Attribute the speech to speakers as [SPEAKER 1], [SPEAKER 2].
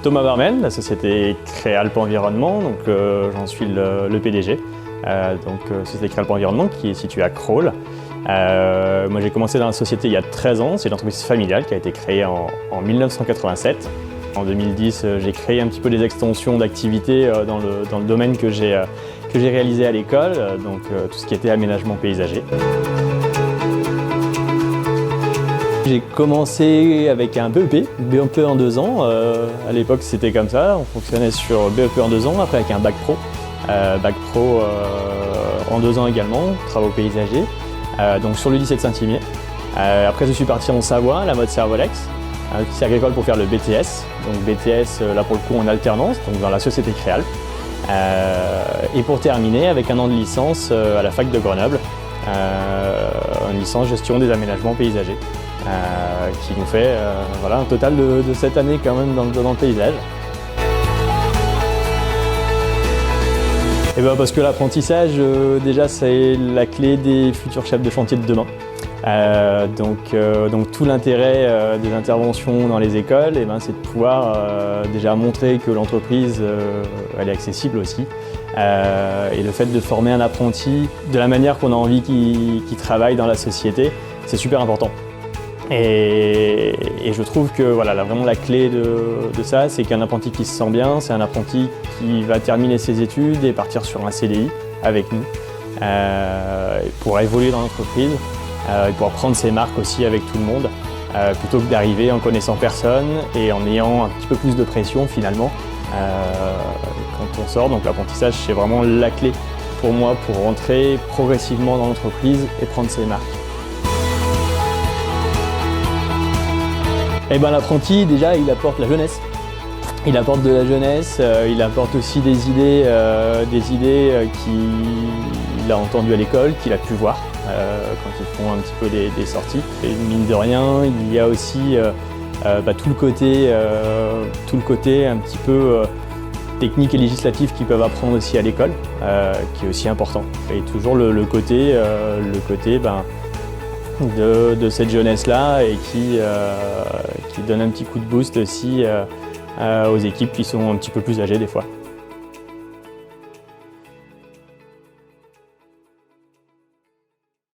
[SPEAKER 1] Thomas Barmen, la société Créalp Environnement, donc j'en suis le PDG. Société Créalp Environnement qui est située à Crolles. Moi j'ai commencé dans la société il y a 13 ans, c'est une entreprise familiale qui a été créée en 1987. En 2010, j'ai créé un petit peu des extensions d'activités dans le domaine que j'ai réalisé à l'école, tout ce qui était aménagement paysager. J'ai commencé avec un BEP en 2 ans. À l'époque c'était comme ça, on fonctionnait sur BEP en 2 ans, après avec un bac pro. En 2 ans également, travaux paysagers, donc sur le lycée de Saint-Imier. Après je suis parti en Savoie, la mode Servolex, un lycée agricole pour faire le BTS. Donc BTS là pour le coup en alternance, donc dans la société Créalp. Et pour terminer avec un an de licence à la fac de Grenoble, une licence gestion des aménagements paysagers, qui nous fait un total de 7 années quand même dans le paysage. Et parce que l'apprentissage, déjà, c'est la clé des futurs chefs de chantier de demain. Donc tout l'intérêt des interventions dans les écoles, c'est de pouvoir déjà montrer que l'entreprise elle est accessible aussi. Et le fait de former un apprenti de la manière qu'on a envie qu'il travaille dans la société, c'est super important. Et je trouve que vraiment la clé de ça, c'est qu'un apprenti qui se sent bien, c'est un apprenti qui va terminer ses études et partir sur un CDI avec nous pour évoluer dans l'entreprise et pouvoir prendre ses marques aussi avec tout le monde plutôt que d'arriver en connaissant personne et en ayant un petit peu plus de pression finalement quand on sort. Donc l'apprentissage, c'est vraiment la clé pour moi pour rentrer progressivement dans l'entreprise et prendre ses marques. L'apprenti, déjà, il apporte la jeunesse. Il apporte de la jeunesse, il apporte aussi des idées qu'il a entendues à l'école, qu'il a pu voir quand ils font un petit peu des sorties. Et mine de rien, il y a aussi tout le côté un petit peu technique et législatif qu'ils peuvent apprendre aussi à l'école, qui est aussi important. Et toujours le côté de cette jeunesse-là et qui donne un petit coup de boost aussi aux équipes qui sont un petit peu plus âgées des fois.